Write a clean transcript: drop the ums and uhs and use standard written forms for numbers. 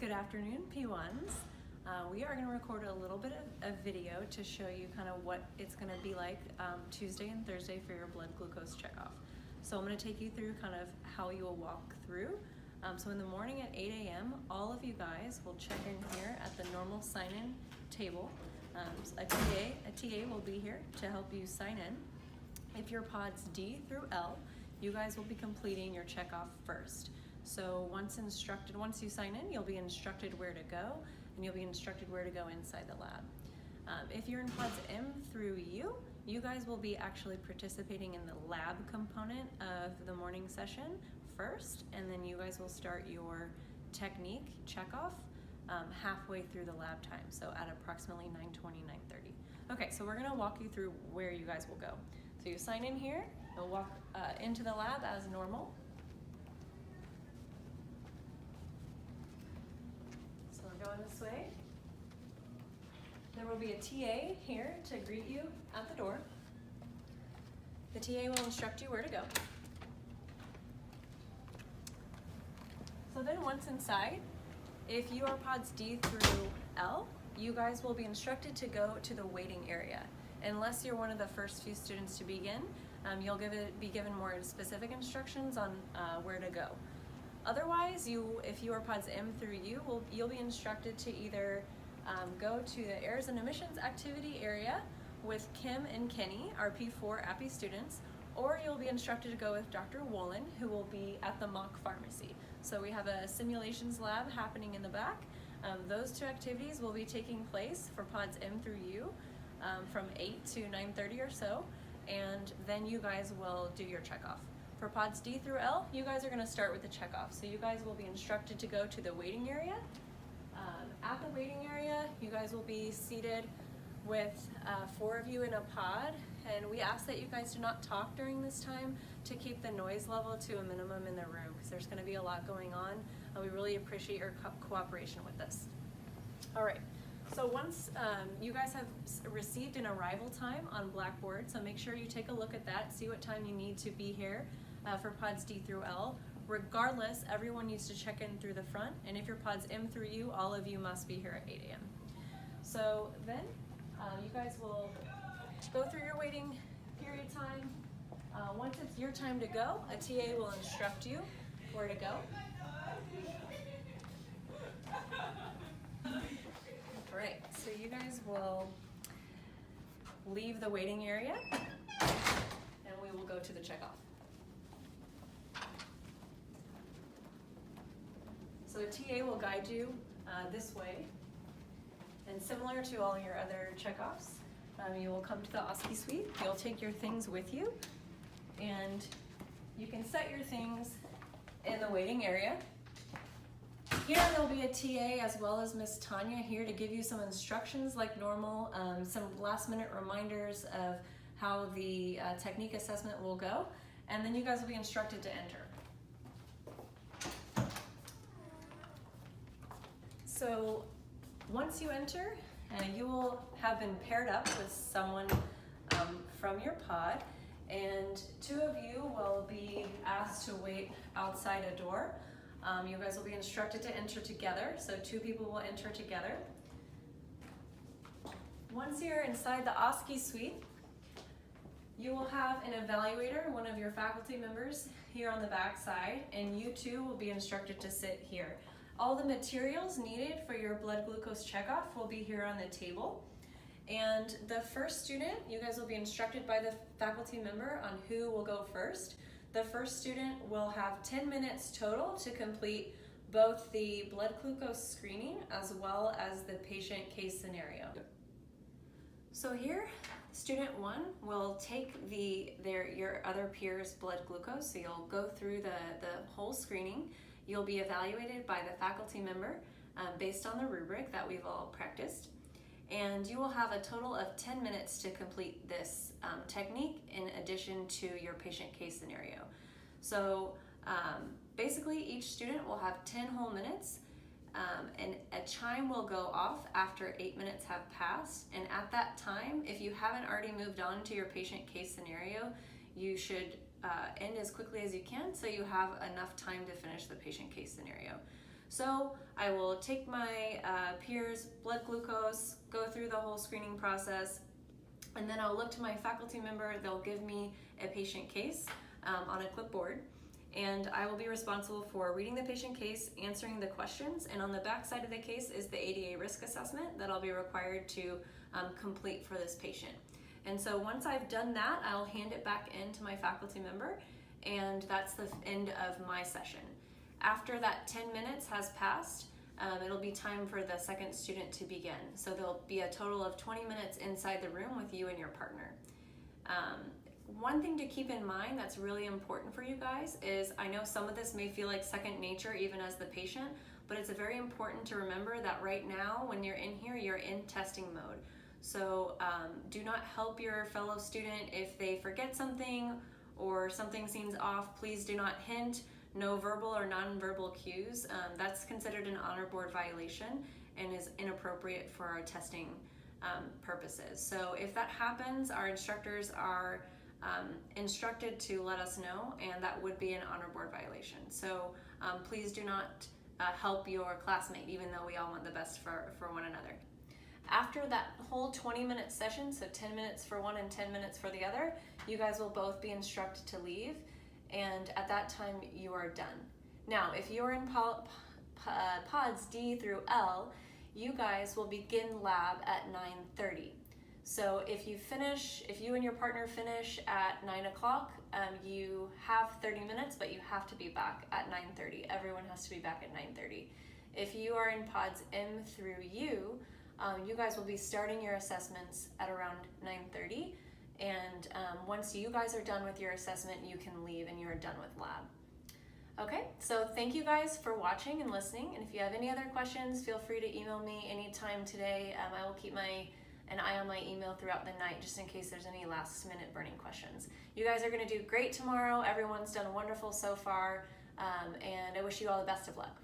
Good afternoon, P1s. We are going to record a little bit of video to show you kind of what it's going to be like Tuesday and Thursday for your blood glucose checkoff. So I'm going to take you through kind of how you will walk through. So in the morning at 8 a.m., all of you guys will check in here at the normal sign-in table. A TA will be here to help you sign in. If your pods D through L, you guys will be completing your checkoff first. So once you sign in, you'll be instructed where to go, and you'll be instructed where to go inside the lab. If you're in pods M through U, you guys will be actually participating in the lab component of the morning session first, and then you guys will start your technique checkoff halfway through the lab time, so at approximately 9:20, 9:30. Okay, so we're gonna walk you through where you guys will go. So you sign in here, you'll walk into the lab as normal. So we're going this way. There will be a TA here to greet you at the door. The TA will instruct you where to go. So then once inside, if you are pods D through L, you guys will be instructed to go to the waiting area. Unless you're one of the first few students to begin, you'll be given more specific instructions on where to go. Otherwise, if you are pods M through U, you'll be instructed to either go to the Errors and Omissions activity area with Kim and Kenny, our P4 APPE students, or you'll be instructed to go with Dr. Wolin, who will be at the mock pharmacy. So we have a simulations lab happening in the back. Those two activities will be taking place for pods M through U from 8 to 9:30 or so, and then you guys will do your checkoff. For pods D through L, you guys are going to start with the checkoff. So you guys will be instructed to go to the waiting area. At the waiting area, you guys will be seated with 4 of you in a pod, and we ask that you guys do not talk during this time to keep the noise level to a minimum in the room, because there's going to be a lot going on, and we really appreciate your cooperation with this. All right, so once you guys have received an arrival time on Blackboard, so make sure you take a look at that, see what time you need to be here for pods D through L. Regardless, everyone needs to check in through the front, and if you're pods M through U, all of you must be here at 8 a.m. So then you guys will go through your waiting period time. Once it's your time to go, a TA will instruct you where to go. All right, so you guys will leave the waiting area, and we will go to the checkoff. So a TA will guide you this way, and similar to all your other checkoffs, you will come to the OSCE suite. You'll take your things with you, and you can set your things in the waiting area. Here there'll be a TA as well as Miss Tanya here to give you some instructions like normal, some last minute reminders of how the technique assessment will go, and then you guys will be instructed to enter. So once you enter, you will have been paired up with someone from your pod, and 2 of you will be asked to wait outside a door. You guys will be instructed to enter together, so 2 people will enter together. Once you're inside the OSCE suite, you will have an evaluator, one of your faculty members, here on the back side, and you 2 will be instructed to sit here. All the materials needed for your blood glucose checkoff will be here on the table. And the first student, you guys will be instructed by the faculty member on who will go first. The first student will have 10 minutes total to complete both the blood glucose screening as well as the patient case scenario. So here, student 1 will take your other peer's blood glucose, so you'll go through the whole screening. You'll be evaluated by the faculty member based on the rubric that we've all practiced. And you will have a total of 10 minutes to complete this technique in addition to your patient case scenario. So basically each student will have 10 whole minutes, and a chime will go off after 8 minutes have passed. And at that time, if you haven't already moved on to your patient case scenario, you should end as quickly as you can so you have enough time to finish the patient case scenario. So I will take my peers' blood glucose, go through the whole screening process, and then I'll look to my faculty member. They'll give me a patient case on a clipboard, and I will be responsible for reading the patient case, answering the questions, and on the back side of the case is the ADA risk assessment that I'll be required to complete for this patient. And so once I've done that, I'll hand it back in to my faculty member, and that's the end of my session. After that 10 minutes has passed, it'll be time for the second student to begin. So there'll be a total of 20 minutes inside the room with you and your partner. One thing to keep in mind that's really important for you guys is, I know some of this may feel like second nature even as the patient, but it's very important to remember that right now when you're in here, you're in testing mode. So do not help your fellow student if they forget something or something seems off. Please do not hint. No verbal or nonverbal cues. That's considered an honor board violation and is inappropriate for our testing purposes. So if that happens, our instructors are instructed to let us know, and that would be an honor board violation. So please do not help your classmate, even though we all want the best for one another. After that whole 20-minute session, so 10 minutes for one and 10 minutes for the other, you guys will both be instructed to leave, and at that time you are done. Now, if you're in pods D through L, you guys will begin lab at 9:30. So if you and your partner finish at 9 o'clock, you have 30 minutes, but you have to be back at 9:30. Everyone has to be back at 9:30. If you are in pods M through U, you guys will be starting your assessments at around 9:30. And once you guys are done with your assessment, you can leave and you're done with lab. Okay, so thank you guys for watching and listening. And if you have any other questions, feel free to email me anytime today. I will keep an eye on my email throughout the night just in case there's any last minute burning questions. You guys are gonna do great tomorrow. Everyone's done wonderful so far. And I wish you all the best of luck.